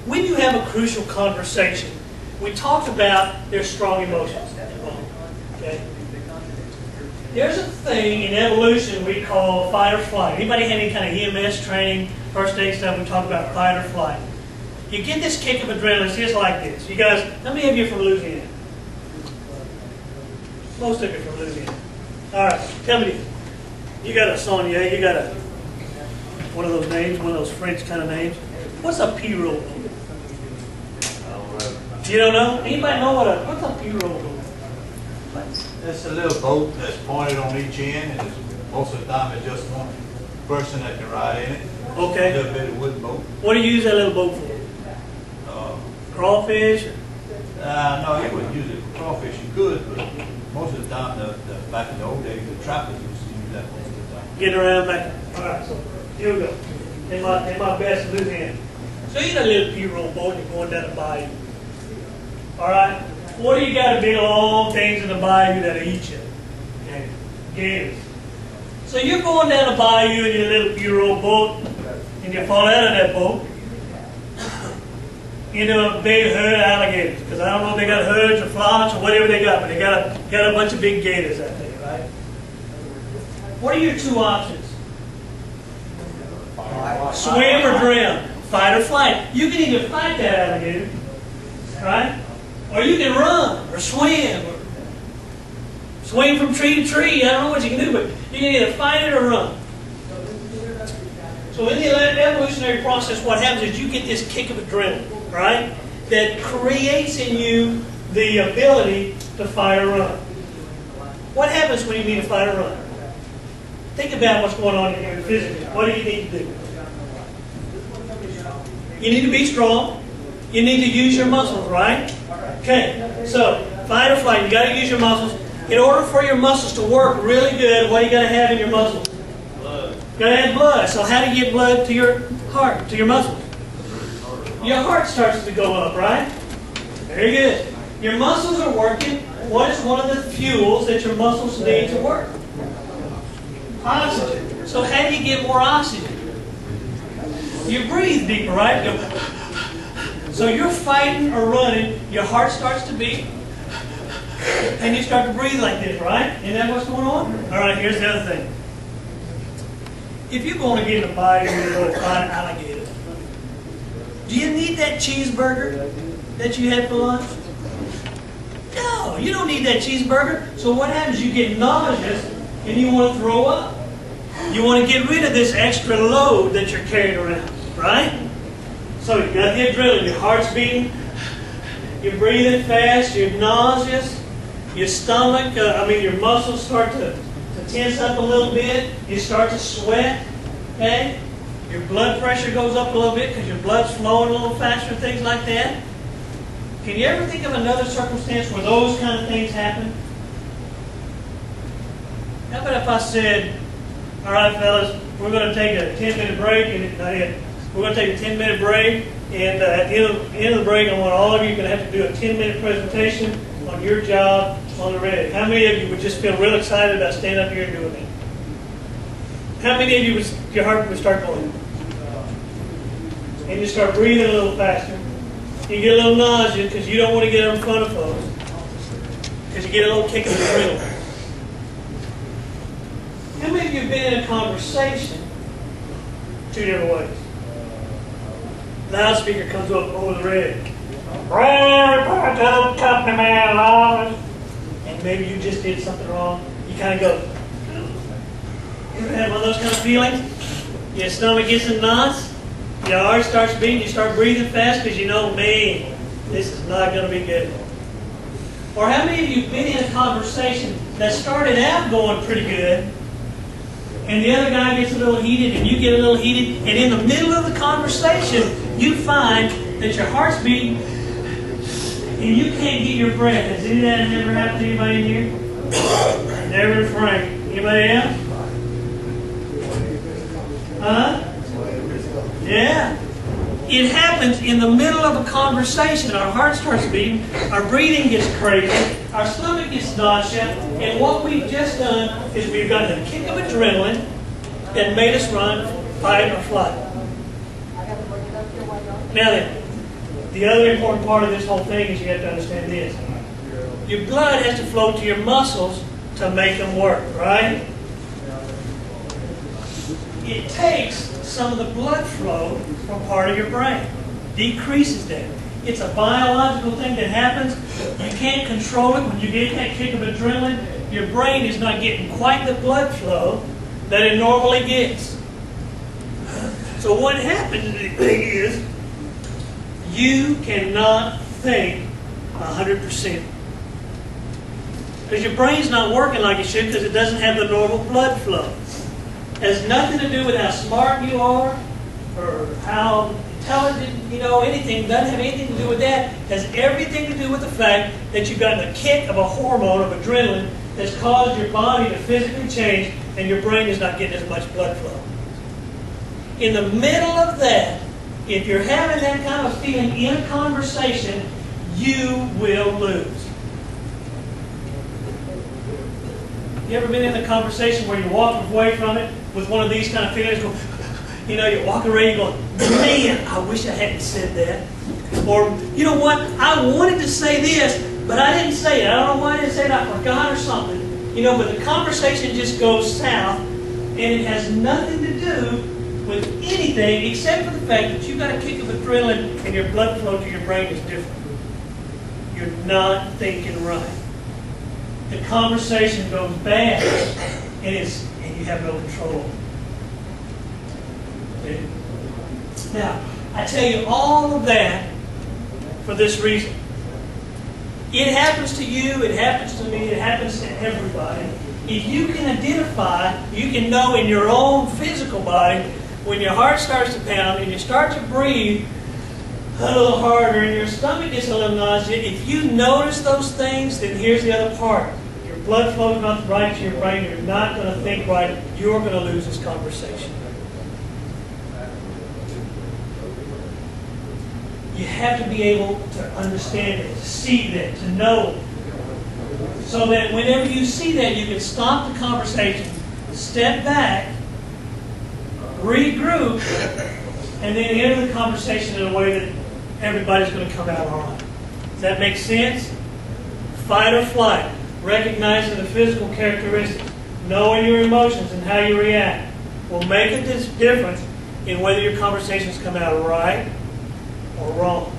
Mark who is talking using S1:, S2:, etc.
S1: when you have a crucial conversation, we talked about their strong emotions. Okay? There's a thing in evolution we call fight or flight. Anybody had any kind of EMS training, first aid stuff? We talk about fight or flight. You get this kick of adrenaline. It's just like this. You guys, how many of you are from Louisiana? Most of you are from Louisiana. All right, tell me, you got a Sonia, you got a one of those names, one of those French kind of names. What's a pirogue? You don't know? Anybody know what's a pirogue?
S2: It's a little boat that's pointed on each end, and most of the time it's just one person that can ride in it.
S1: Okay.
S2: A little bit of wooden boat.
S1: What do you use that little boat for? Crawfish?
S2: No, you wouldn't use it for crawfish. You could, but most of the time, back in the old days, the trappers used to use that most of the time.
S1: Getting around back. All right, so here we go. In my best Louisiana. So you got a little pirogue boat and you're going down the bayou. All right. What do you got? Big long things in the bayou that'll eat you? Okay. Gators. So you're going down the bayou in your little pirogue boat, and you fall out of that boat into a big herd of alligators. Because I don't know if they got herds or flocks or whatever they got, but they got a bunch of big gators out there, right? What are your two options? Swim or drown. Fight or flight. You can either fight that alligator, right? Or you can run or swim or swing from tree to tree. I don't know what you can do, but you can either fight it or run. So in the evolutionary process, what happens is you get this kick of adrenaline, right? That creates in you the ability to fight or run. What happens when you need to fight or run? Think about what's going on in your physically. What do you need to do? You need to be strong. You need to use your muscles, right? Okay, so fight or flight, you got to use your muscles. In order for your muscles to work really good, what do you got to have in your muscles? Blood. You got to have blood. So how do you get blood to your heart, to your muscles? Your heart starts to go up, right? Very good. Your muscles are working. What is one of the fuels that your muscles need to work? Oxygen. So how do you get more oxygen? You breathe deeper, right? So you're fighting or running, your heart starts to beat, and you start to breathe like this, right? Isn't that what's going on? All right, here's the other thing. If you're going to get in a bayou and you're going to find an alligator, do you need that cheeseburger that you had for lunch? No, you don't need that cheeseburger. So what happens? You get nauseous and you want to throw up. You want to get rid of this extra load that you're carrying around, right? So you got the adrenaline, your heart's beating, you're breathing fast, you're nauseous, your stomach, your muscles start to tense up a little bit, you start to sweat, okay? Your blood pressure goes up a little bit because your blood's flowing a little faster, things like that. Can you ever think of another circumstance where those kind of things happen? How about if I said, all right, fellas, we're going to take a 10-minute break, and we're going to take a 10-minute break, and at the end of the break, I want all of you going to have to do a 10-minute presentation on your job on the red. How many of you would just feel real excited about standing up here and doing that? How many of you your heart would start going? And you start breathing a little faster. You get a little nausea because you don't want to get in front of folks, because you get a little kick of adrenaline. How many of you have been in a conversation two different ways? Loudspeaker comes up over the red. Company man, and maybe you just did something wrong. You kind of go. You ever had one of those kind of feelings? Your stomach gets in knots. Your heart starts beating. You start breathing fast because you know, man, this is not going to be good. Or how many of you have been in a conversation that started out going pretty good, and the other guy gets a little heated, and you get a little heated, and in the middle of the conversation, you find that your heart's beating, and you can't get your breath. Has any of that ever happened to anybody in here? Never to Frank. Anybody else? Huh? Yeah. It happens in the middle of a conversation. Our heart starts beating, our breathing gets crazy, our stomach gets nauseous, and what we've just done is we've got a kick of adrenaline that made us run, fight, or flight. Now then, The other important part of this whole thing is you have to understand this. Your blood has to flow to your muscles to make them work, right? It takes some of the blood flow from part of your brain. Decreases that. It's a biological thing that happens. You can't control it. When you get that kick of adrenaline, your brain is not getting quite the blood flow that it normally gets. So what happens is you cannot think 100%. Because your brain's not working like it should because it doesn't have the normal blood flow. It has nothing to do with how smart you are or how intelligent, anything. It doesn't have anything to do with that. It has everything to do with the fact that you've gotten a kick of a hormone of adrenaline that's caused your body to physically change and your brain is not getting as much blood flow. In the middle of that, if you're having that kind of feeling in a conversation, you will lose. You ever been in a conversation where you're walking away from it with one of these kind of feelings? You're walking around going, man, I wish I hadn't said that. Or, you know what, I wanted to say this, but I didn't say it. I don't know why I didn't say it. I forgot or something. But the conversation just goes south, and it has nothing to do with anything except for the fact that you've got a kick of adrenaline and your blood flow to your brain is different. You're not thinking right. The conversation goes bad, and you have no control. Okay? Now, I tell you all of that for this reason. It happens to you, it happens to me, it happens to everybody. If you can identify, you can know in your own physical body, when your heart starts to pound and you start to breathe a little harder and your stomach gets a little nauseous, if you notice those things, then here's the other part. Your blood flow is not right to your brain, you're not going to think right, you're going to lose this conversation. You have to be able to understand it, to see that, to know. So that whenever you see that, you can stop the conversation, step back, regroup, and then enter the conversation in a way that everybody's going to come out all right. Does that make sense? Fight or flight. Recognizing the physical characteristics, knowing your emotions and how you react will make a difference in whether your conversations come out right or wrong.